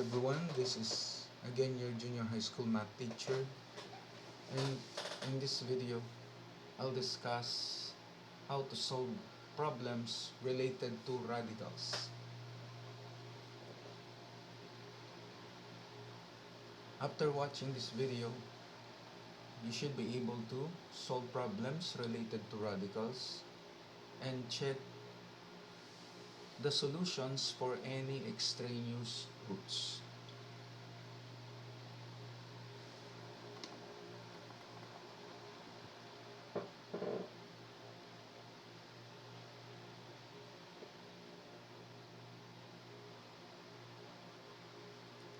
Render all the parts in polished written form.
everyone, this is again your junior high school math teacher, and in this video I'll discuss how to solve problems related to radicals. After watching this video, you should be able to solve problems related to radicals and check the solutions for any extraneous roots.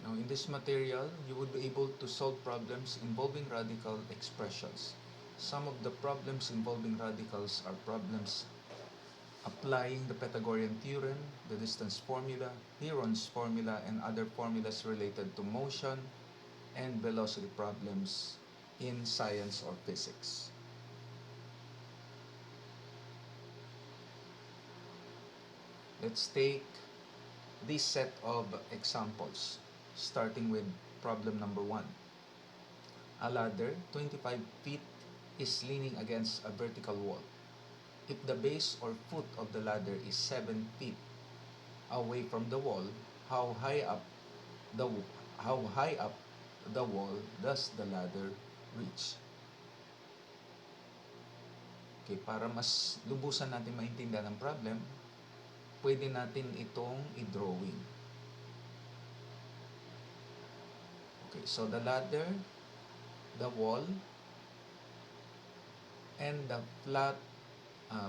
Now, in this material, you would be able to solve problems involving radical expressions. Some of the problems involving radicals are problems applying the Pythagorean theorem, the distance formula, Heron's formula, and other formulas related to motion and velocity problems in science or physics. Let's take this set of examples, starting with problem number 1. A ladder 25 feet is leaning against a vertical wall. If the base or foot of the ladder is 7 feet away from the wall, how high up the wall does the ladder reach? Okay, para mas lubusan natin maintindihan ang problem, pwede natin itong i-drawing. Okay, so the ladder, the wall, and the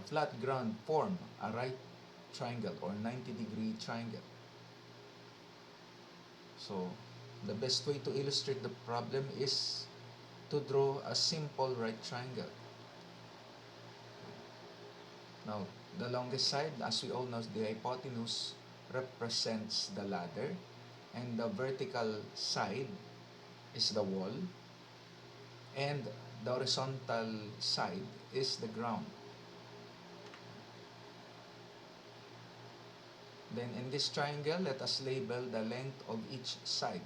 flat ground form a right triangle or 90-degree triangle. So, the best way to illustrate the problem is to draw a simple right triangle. Now, the longest side, as we all know, the hypotenuse represents the ladder, and the vertical side is the wall, and the horizontal side is the ground. Then in this triangle, let us label the length of each side.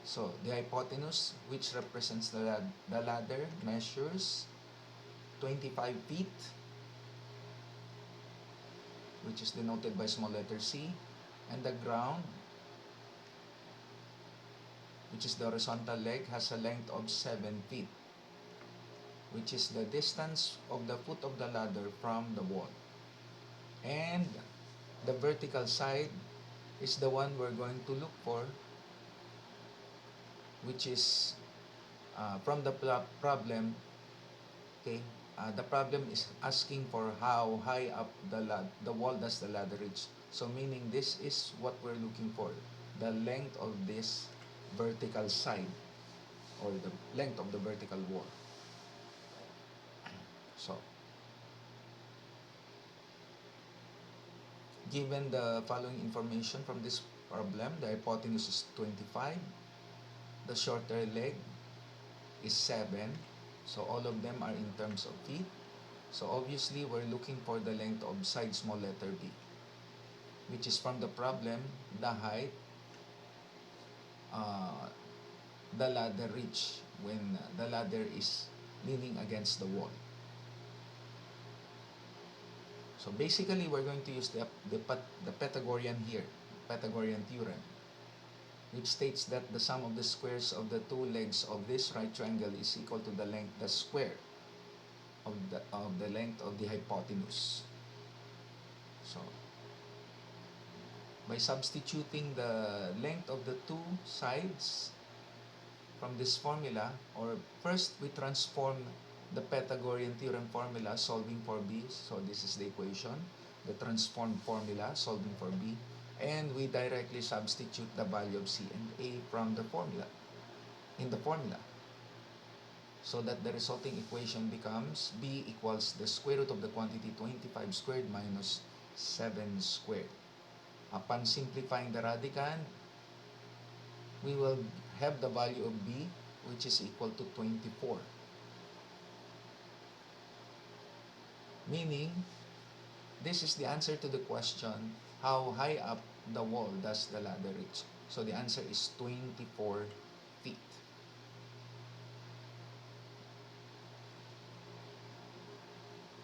So the hypotenuse, which represents the ladder, measures 25 feet, which is denoted by small letter C, and the ground, which is the horizontal leg, has a length of 7 feet, which is the distance of the foot of the ladder from the wall. And the vertical side is the one we're going to look for, which is from the problem. Okay, the problem is asking for how high up the wall does the ladder reach. So meaning this is what we're looking for, the length of this vertical side or the length of the vertical wall. So given the following information from this problem, the hypotenuse is 25, the shorter leg is 7, so all of them are in terms of feet. So obviously we're looking for the length of side small letter B, which is from the problem, the height the ladder reach when the ladder is leaning against the wall. So basically, we're going to use the Pythagorean here, Pythagorean theorem, which states that the sum of the squares of the two legs of this right triangle is equal to the square of the length of the hypotenuse. So by substituting the length of the two sides from this formula, or first we transform the Pythagorean theorem formula solving for B. So this is the equation, the transformed formula solving for B, and we directly substitute the value of C and A from the formula, in the formula, so that the resulting equation becomes B equals the square root of the quantity 25 squared minus 7 squared. Upon simplifying the radicand, we will have the value of B, which is equal to 24. Meaning, this is the answer to the question, how high up the wall does the ladder reach? So the answer is 24 feet.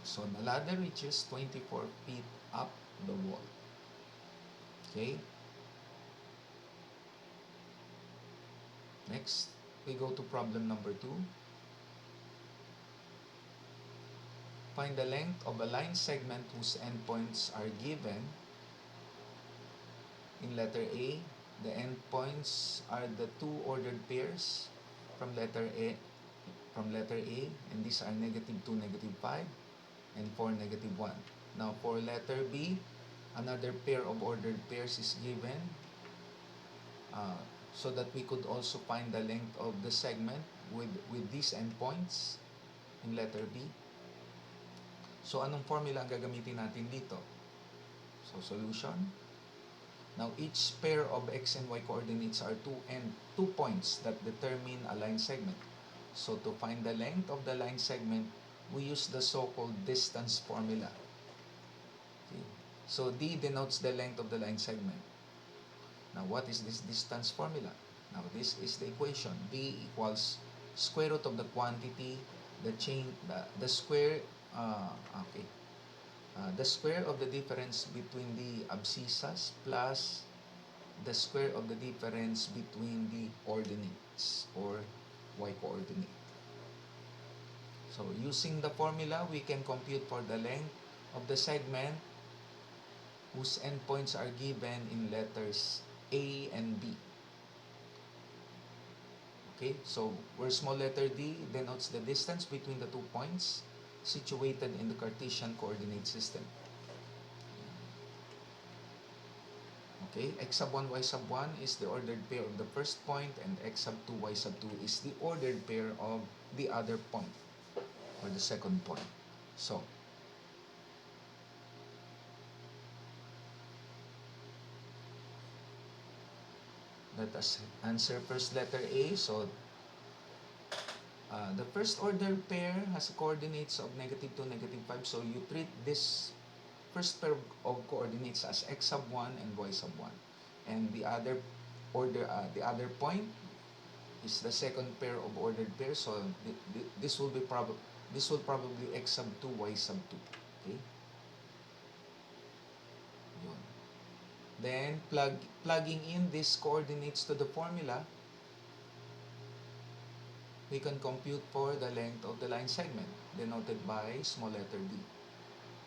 So the ladder reaches 24 feet up the wall. Okay? Next, we go to problem number 2. Find the length of a line segment whose endpoints are given. In letter A, the endpoints are the two ordered pairs from letter A, and these are -2, -5, and 4, -1. Now for letter B, another pair of ordered pairs is given, so that we could also find the length of the segment with these endpoints in letter B. So anong formula ang gagamitin natin dito? So solution. Now each pair of x and y coordinates are 2 points that determine a line segment. So to find the length of the line segment, we use the so-called distance formula. Okay. So D denotes the length of the line segment. Now what is this distance formula? Now this is the equation. D equals square root of the quantity, the square, the square of the difference between the abscissas plus the square of the difference between the ordinates or y coordinate. So using the formula, we can compute for the length of the segment whose endpoints are given in letters A and B. Okay, so where small letter D denotes the distance between the 2 points situated in the Cartesian coordinate system. Okay, x sub 1, y sub 1 is the ordered pair of the first point, and x sub 2, y sub 2 is the ordered pair of the other point, or the second point. So, let us answer first letter A. So, the first order pair has coordinates of -2, -5. So, you treat this first pair of coordinates as x sub 1 and y sub 1. And the other point is the second pair of ordered pairs. So, this will probably x sub 2, y sub 2. Okay? Yun. Then, plugging in these coordinates to the formula, we can compute for the length of the line segment, denoted by small letter d,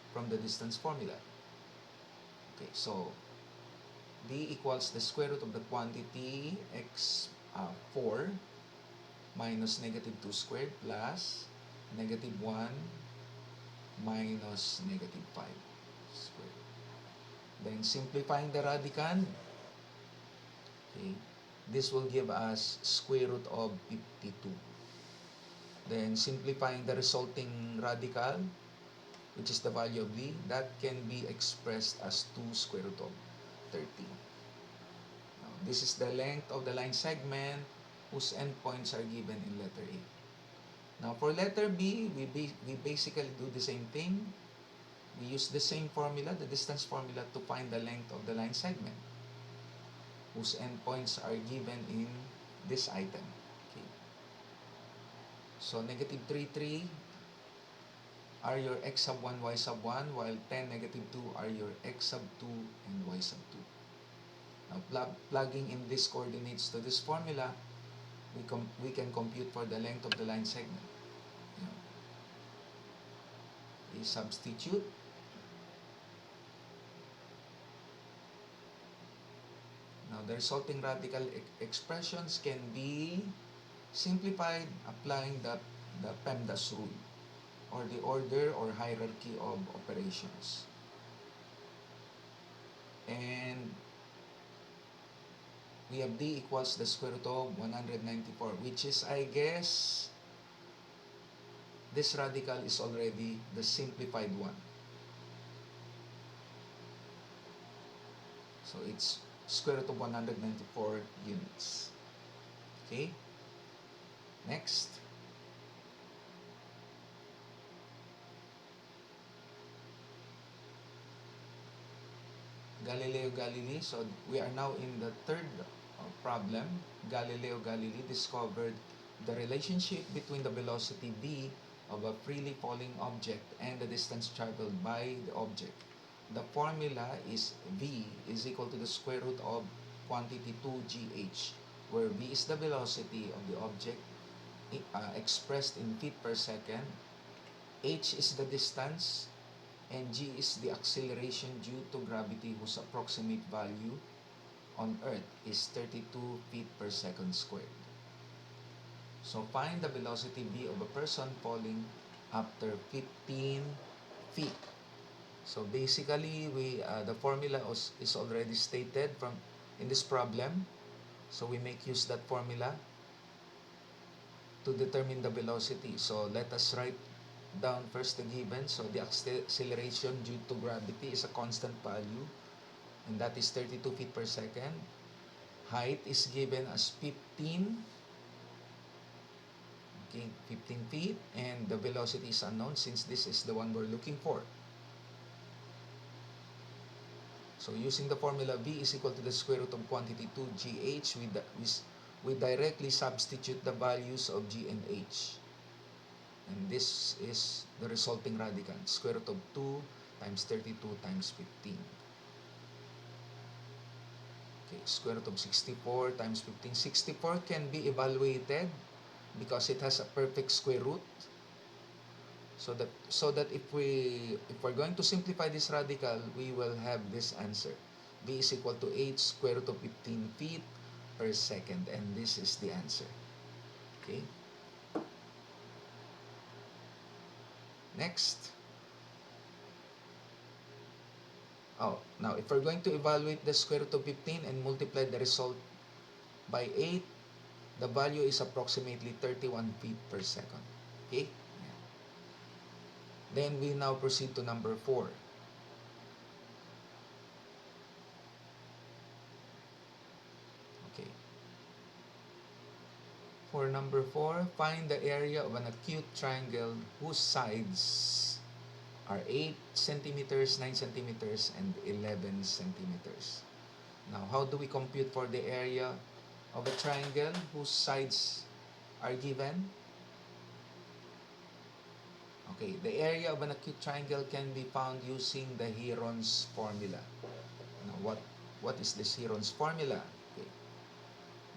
from the distance formula. Okay, so d equals the square root of the quantity x 4 minus -2 squared plus -1 minus -5 squared. Then simplifying the radicand, okay, this will give us square root of 52. Then simplifying the resulting radical, which is the value of d, that can be expressed as 2 square root of 13. Now, this is the length of the line segment whose endpoints are given in letter A. Now for letter B, we basically do the same thing. We use the same formula, the distance formula, to find the length of the line segment whose endpoints are given in this item. Okay. So -3, 3 are your x sub 1, y sub 1, while 10, -2 are your x sub 2 and y sub 2. Now plugging in these coordinates to this formula, we can compute for the length of the line segment. We substitute. Now the resulting radical expressions can be simplified applying the PEMDAS rule, or the order or hierarchy of operations. And we have d equals the square root of 194, which is, I guess, this radical is already the simplified one. So it's square root of 194 units. Okay? Next. Galileo Galilei. So we are now in the third problem, Galileo Galilei discovered the relationship between the velocity v of a freely falling object and the distance traveled by the object. The formula is v is equal to the square root of quantity 2gh, where v is the velocity of the object expressed in feet per second, h is the distance, and g is the acceleration due to gravity, whose approximate value on Earth is 32 feet per second squared. So find the velocity v of a person falling after 15 feet. So basically, the formula is already stated from in this problem. So we make use that formula to determine the velocity. So let us write down first the given. So the acceleration due to gravity is a constant value, and that is 32 feet per second. Height is given as 15. Okay, 15 feet, and the velocity is unknown since this is the one we're looking for. So using the formula v is equal to the square root of quantity 2gh, we directly substitute the values of g and h. And this is the resulting radicand, square root of 2 times 32 times 15. Okay, square root of 64 times 15. 64 can be evaluated because it has a perfect square root. So that if we're going to simplify this radical, we will have this answer. V is equal to h square root of 15 feet per second, and this is the answer. Okay. Next. Now if we're going to evaluate the square root of 15 and multiply the result by 8, the value is approximately 31 feet per second. Okay? Then we now proceed to number 4. Okay. For number 4, find the area of an acute triangle whose sides are 8 centimeters, 9 centimeters, and 11 centimeters. Now, how do we compute for the area of a triangle whose sides are given? Okay, the area of an acute triangle can be found using the Heron's formula. Now, what is this Heron's formula? Okay,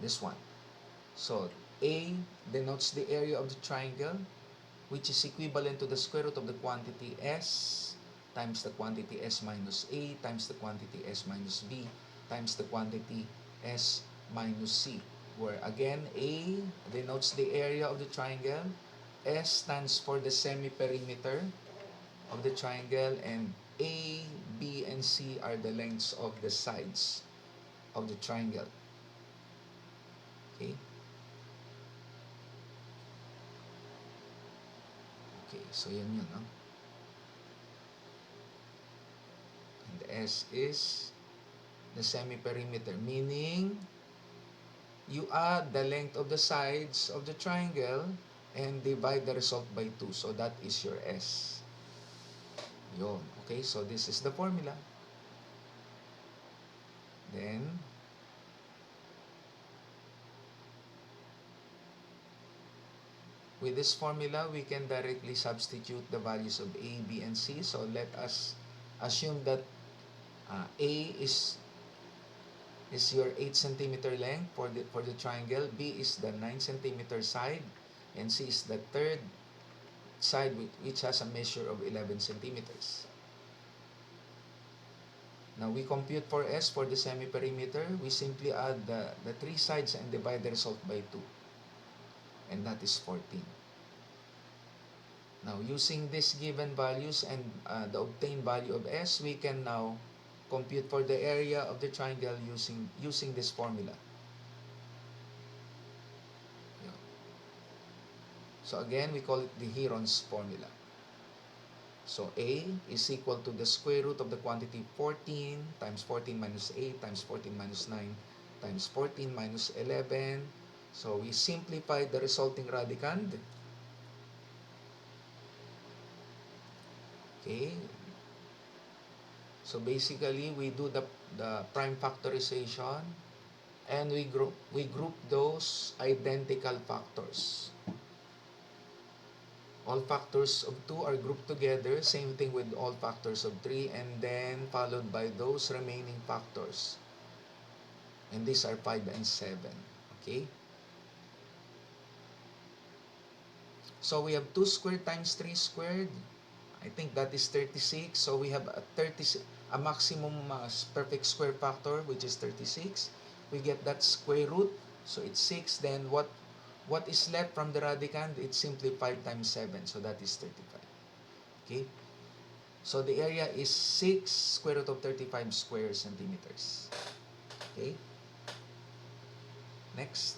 this one. So, A denotes the area of the triangle, which is equivalent to the square root of the quantity S times the quantity S minus A times the quantity S minus B times the quantity S minus C, where again A denotes the area of the triangle, S stands for the semi-perimeter of the triangle, and A, B, and C are the lengths of the sides of the triangle. Okay? Okay, so yan yun, no? And S is the semi-perimeter, meaning you add the length of the sides of the triangle and divide the result by 2. So that is your S. Yun. Okay, so this is the formula. Then, with this formula, we can directly substitute the values of A, B, and C. So let us assume that A is your 8 centimeter length for the triangle, B is the 9 centimeter side, and C is the third side which has a measure of 11 centimeters. Now we compute for S for the semi-perimeter. We simply add the 3 sides and divide the result by 2. And that is 14. Now using these given values and the obtained value of S, we can now compute for the area of the triangle using this formula. So again, we call it the Heron's formula. So A is equal to the square root of the quantity 14 times 14 minus 8 times 14 minus 9 times 14 minus 11. So we simplify the resulting radicand. Okay. So basically, we do the prime factorization. and we group those identical factors. All factors of 2 are grouped together, same thing with all factors of 3, and then followed by those remaining factors. And these are 5 and 7. Okay? So we have 2 squared times 3 squared. I think that is 36. So we have a maximum perfect square factor, which is 36. We get that square root, so it's 6. Then what is left from the radicand? It's simply 5 times 7, so that is 35. Okay? So the area is 6 square root of 35 square centimeters. Okay? Next.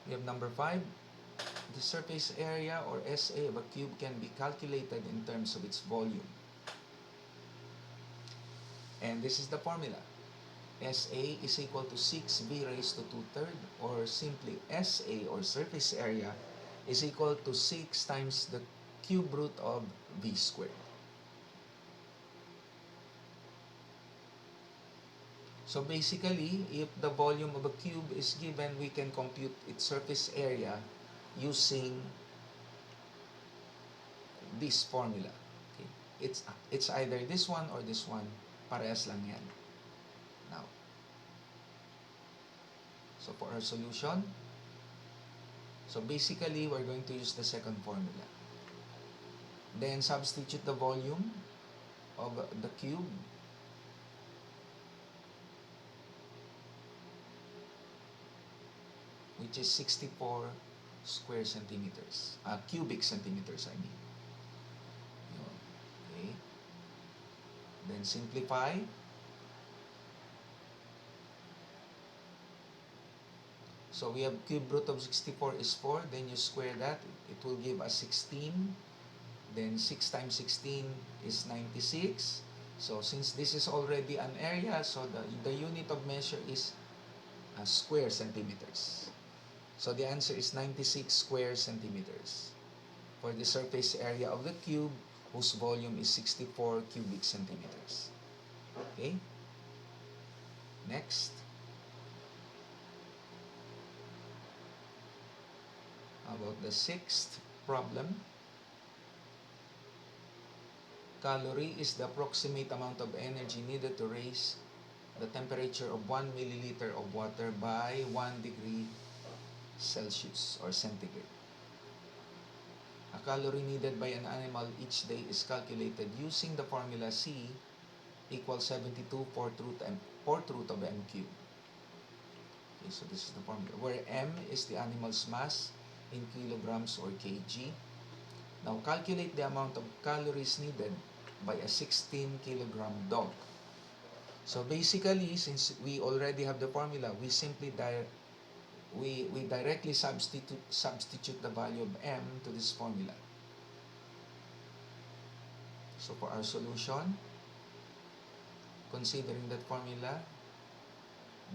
We have number 5. The surface area, or SA, of a cube can be calculated in terms of its volume. And this is the formula. SA is equal to 6V raised to 2/3, or simply SA, or surface area, is equal to 6 times the cube root of V squared. So basically, if the volume of a cube is given, we can compute its surface area using this formula. Okay? It's either this one or this one. Parehas lang yan. Now, so for our solution, so basically, we're going to use the second formula. Then substitute the volume of the cube. Which is 64 square centimeters. Cubic centimeters, I mean. Okay. Then simplify. So we have cube root of 64 is 4. Then you square that. It will give us 16. Then 6 times 16 is 96. So since this is already an area, so the unit of measure is square centimeters. So the answer is 96 square centimeters for the surface area of the cube whose volume is 64 cubic centimeters. Okay? Next. How about the sixth problem? Calorie is the approximate amount of energy needed to raise the temperature of 1 milliliter of water by 1 degree Celsius or centigrade. A calorie needed by an animal each day is calculated using the formula C equals 72 fourth root of m cubed. Okay, so this is the formula where m is the animal's mass in kilograms or kg. Now calculate the amount of calories needed by a 16 kilogram dog. So basically, since we already have the formula, we simply directly substitute the value of m to this formula. So for our solution, considering that formula,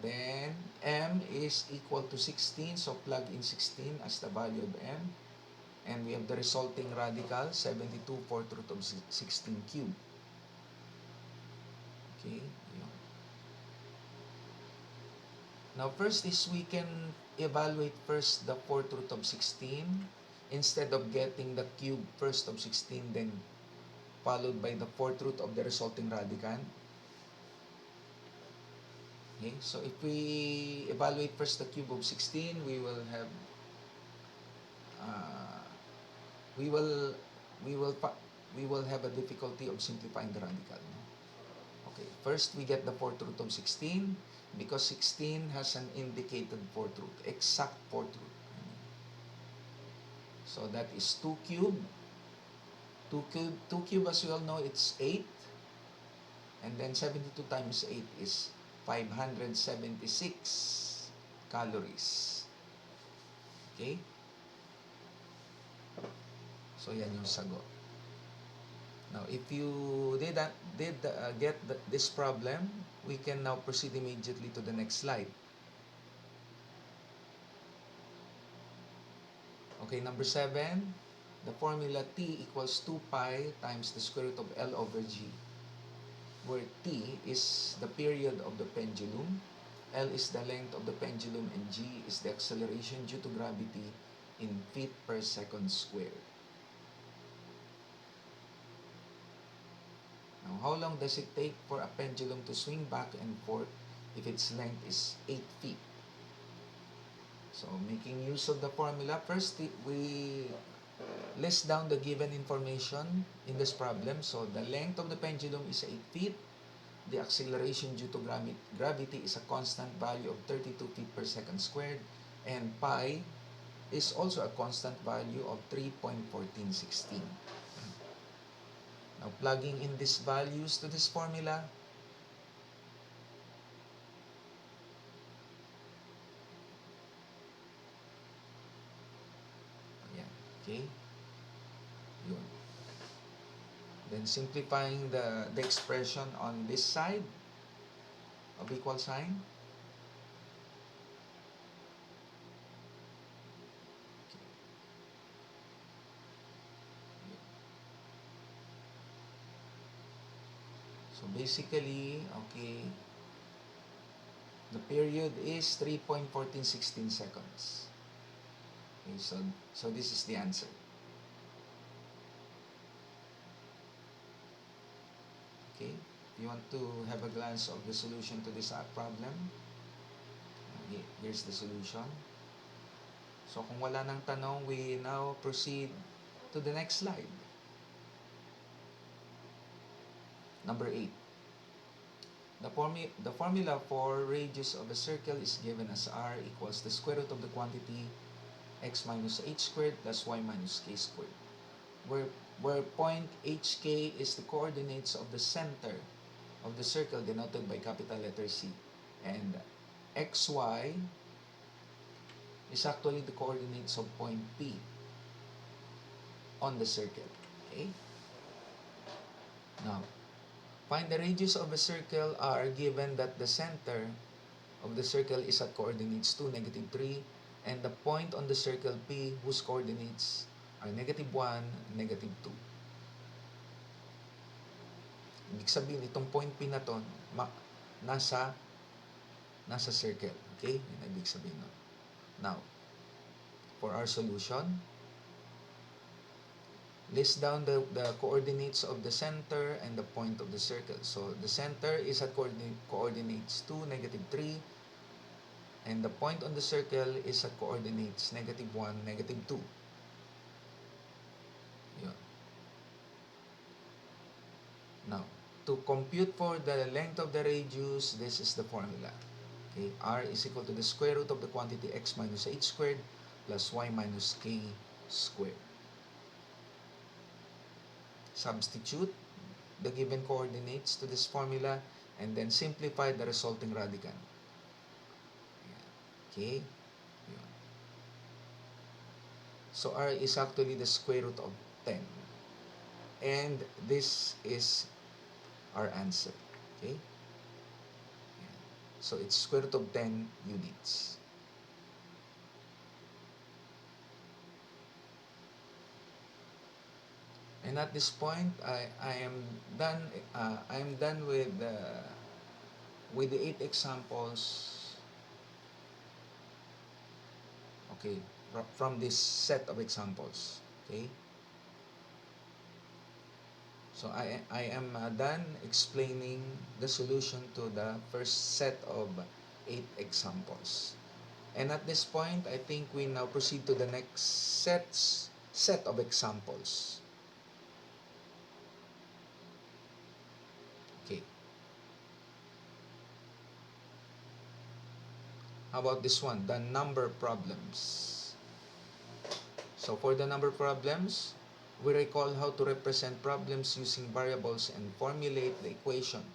then m is equal to 16, so plug in 16 as the value of m, and we have the resulting radical, 72 fourth root of 16 cubed. Okay. Now first is we can evaluate first the fourth root of 16 instead of getting the cube first of 16 then followed by the fourth root of the resulting radicand. Okay, so if we evaluate first the cube of 16, we will have a difficulty of simplifying the radical. Okay, first we get the fourth root of 16 because 16 has an indicated fourth root, exact fourth root. So that is 2 cube. 2 cube, as you all know, it's 8. And then 72 times 8 is 576 calories. Okay? So yan yung sagot. Now, if you did get this problem, we can now proceed immediately to the next slide. Okay, number 7. the formula T equals 2 pi times the square root of L over G, where T is the period of the pendulum, L is the length of the pendulum, and G is the acceleration due to gravity in feet per second squared. Now, how long does it take for a pendulum to swing back and forth if its length is 8 feet? So, making use of the formula, first we list down the given information in this problem. So, the length of the pendulum is 8 feet. The acceleration due to gravity is a constant value of 32 feet per second squared. And pi is also a constant value of 3.1416. Now, plugging in these values to this formula, ayan, okay, yun. Then simplifying the expression on this side of equal sign, so basically, okay, the period is 3.1416 seconds. Okay, so this is the answer. Okay, if you want to have a glance of the solution to this problem, okay, here's the solution. So kung wala nang tanong, we now proceed to the next slide. Number 8. The formula for radius of a circle is given as r equals the square root of the quantity x minus h squared plus y minus k squared, where point hk is the coordinates of the center of the circle denoted by capital letter C, and xy is actually the coordinates of point P on the circle. Okay? Now, find the radius of a circle r given that the center of the circle is at coordinates 2, -3, and the point on the circle P whose coordinates are -1, -2. Ibig sabihin, itong point P na to, nasa circle. Okay? Yun ibig sabihin nun. Now, for our solution, list down the coordinates of the center and the point of the circle. So, the center is at coordinates 2, -3, and the point on the circle is at coordinates -1, -2. Yun. Now, to compute for the length of the radius, this is the formula. Okay, r is equal to the square root of the quantity x minus h squared plus y minus k squared. Substitute the given coordinates to this formula and then simplify the resulting radicand. Okay. So r is actually the square root of 10. And this is our answer. Okay. So it's square root of 10 units. And at this point, I am done. I am done with the 8 examples. Okay, from this set of examples. Okay. So I am done explaining the solution to the first set of 8 examples. And at this point, I think we now proceed to the next set of examples. Okay. How about this one, the number problems? So for the number problems, we recall how to represent problems using variables and formulate the equation.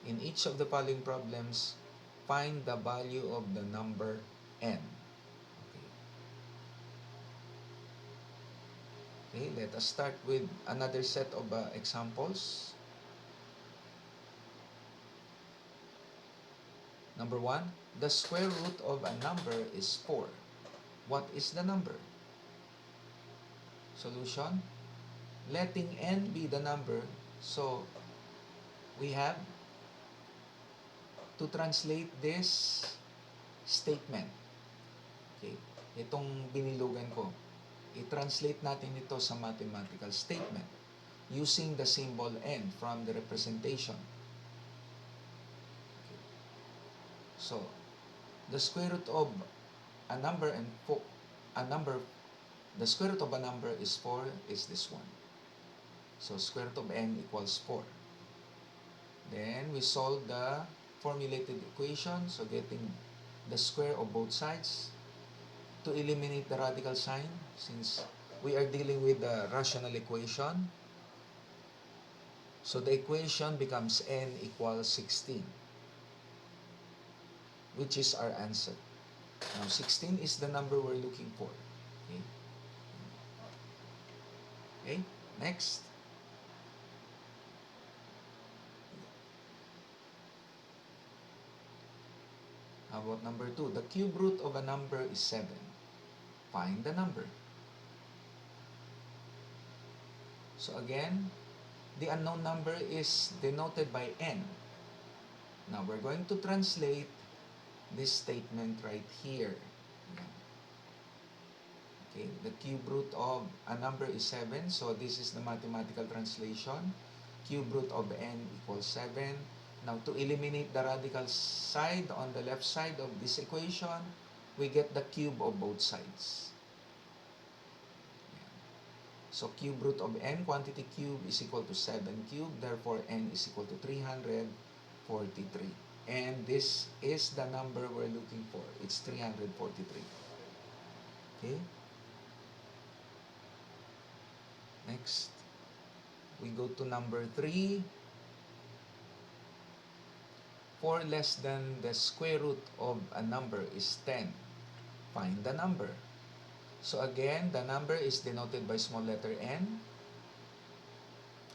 In each of the following problems, find the value of the number n. Okay, let us start with another set of examples. Number 1, the square root of a number is 4. What is the number? Solution, letting n be the number, so we have to translate this statement. Okay, itong binilugan ko, i-translate natin ito sa mathematical statement using the symbol n from the representation. Okay. So, the square root of a number the square root of a number is 4 is this one. So, square root of n equals 4. Then, we solve the formulated equation. So, getting the square of both sides. To eliminate the radical sign, since we are dealing with the rational equation, so the equation becomes n equals 16, which is our answer. Now, 16 is the number we're looking for. Okay, okay? Next. How about number 2? The cube root of a number is 7. Find the number. So again, the unknown number is denoted by n. Now, we're going to translate this statement right here. Okay, the cube root of a number is 7. So, this is the mathematical translation. Cube root of n equals 7. Now, to eliminate the radical side on the left side of this equation, we get the cube of both sides. So, cube root of n, quantity cube, is equal to 7 cube. Therefore, n is equal to 343. And this is the number we're looking for. It's 343. Okay? Next, we go to number 3. 4 less than the square root of a number is 10. Find the number. So again, the number is denoted by small letter n.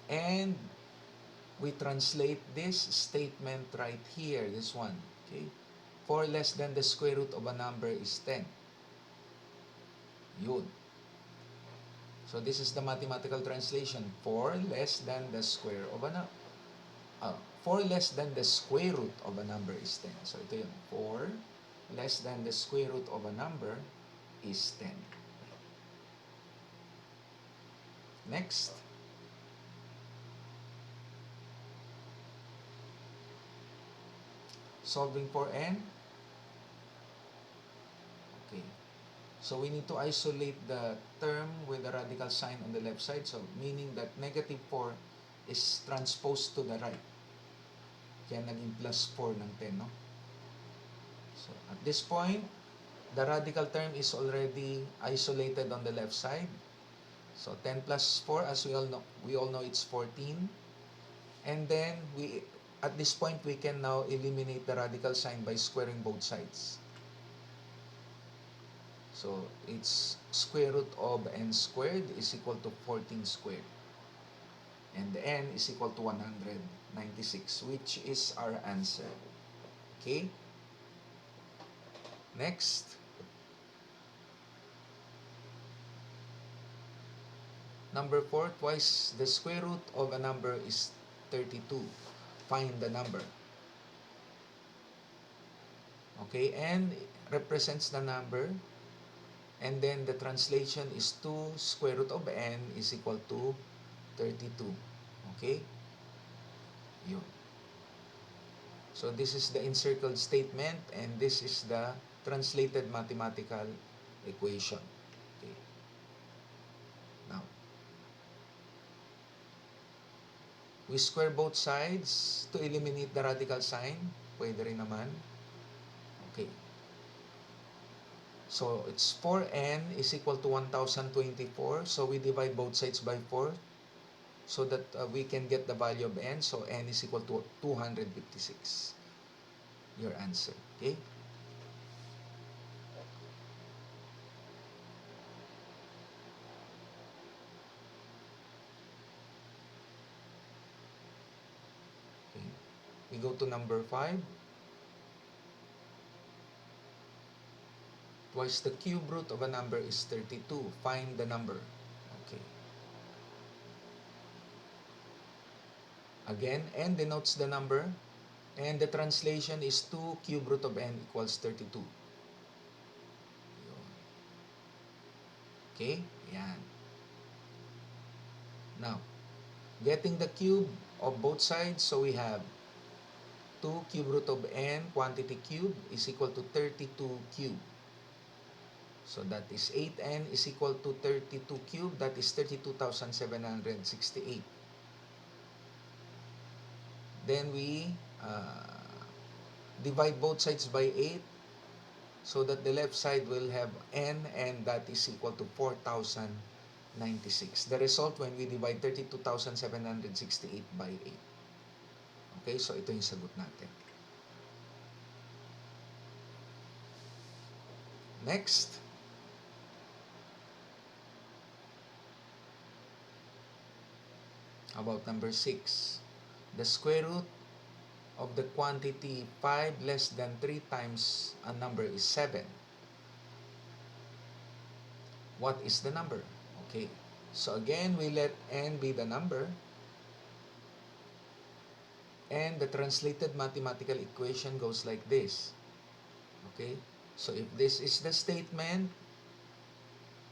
And we translate this statement right here, this one. Okay? 4 less than the square root of a number is 10. Yun. So this is the mathematical translation. 4 less than the square of a number. 4 less than the square root of a number is 10. So ito yun. 4 less than the square root of a number is 10. Next. Solving for n. Okay. So we need to isolate the term with the radical sign on the left side. So meaning that negative 4 is transposed to the right. Kaya naging plus 4 ng 10, no? So at this point, the radical term is already isolated on the left side. So 10 plus 4, as we all know it's 14. And then at this point we can now eliminate the radical sign by squaring both sides. So it's square root of n squared is equal to 14 squared. And the n is equal to 196, which is our answer. Okay? Next. Number 4, twice the square root of a number is 32. Find the number. Okay, n represents the number. And then the translation is 2 square root of n is equal to 32. Okay? Yun. So this is the encircled statement and this is the translated mathematical equation. Okay. Now, we square both sides to eliminate the radical sign. Pwede rin naman. Okay. So, it's 4n is equal to 1024. So, we divide both sides by 4 so that we can get the value of n. So, n is equal to 256. Your answer. Okay? Okay. We go to number 5. Twice the cube root of a number is 32. Find the number. Okay. Again, n denotes the number, and the translation is 2 cube root of n equals 32. Okay? Yan. Now, getting the cube of both sides, so we have 2 cube root of n quantity cube is equal to 32 cube. So that is 8n is equal to 32 cube. That is 32,768. Then we divide both sides by 8 so that the left side will have n, and that is equal to 4,096. The result when we divide 32,768 by 8. Okay, so ito yung sagot natin. Next. About number 6. The square root of the quantity 5 less than 3 times a number is 7. What is the number? Okay. So again, we let n be the number, and the translated mathematical equation goes like this. Okay? So if this is the statement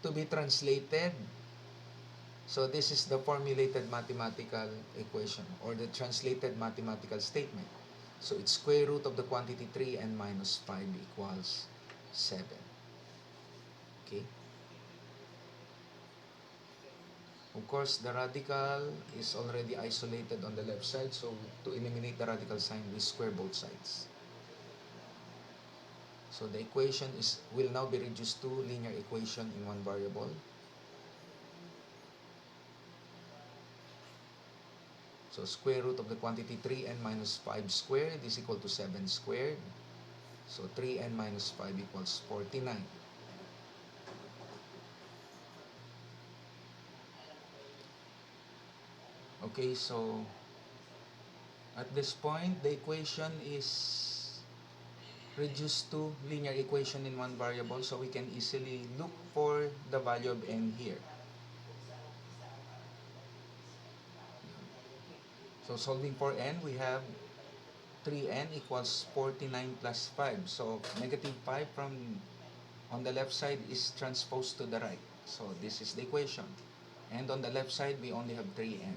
to be translated, so this is the formulated mathematical equation or the translated mathematical statement. So it's square root of the quantity 3n minus 5 equals 7. Okay? Of course, the radical is already isolated on the left side, so to eliminate the radical sign, we square both sides. So the equation will now be reduced to linear equation in one variable. So square root of the quantity 3n minus 5 squared is equal to 7 squared. So 3n minus 5 equals 49. Okay, so at this point, the equation is reduced to linear equation in one variable, so we can easily look for the value of n here. So solving for n, we have 3n equals 49 plus 5. So negative 5 from on the left side is transposed to the right. So this is the equation. And on the left side, we only have 3n.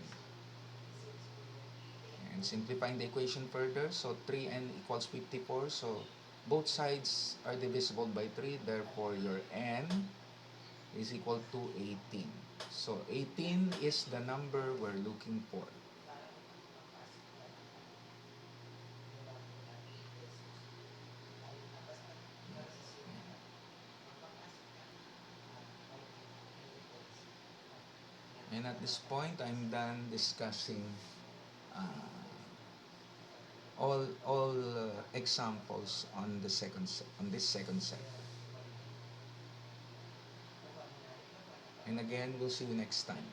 And simplifying the equation further, so 3n equals 54. So both sides are divisible by 3. Therefore, your n is equal to 18. So 18 is the number we're looking for. And at this point, I'm done discussing all examples on the second set, on this second set. And again, we'll see you next time.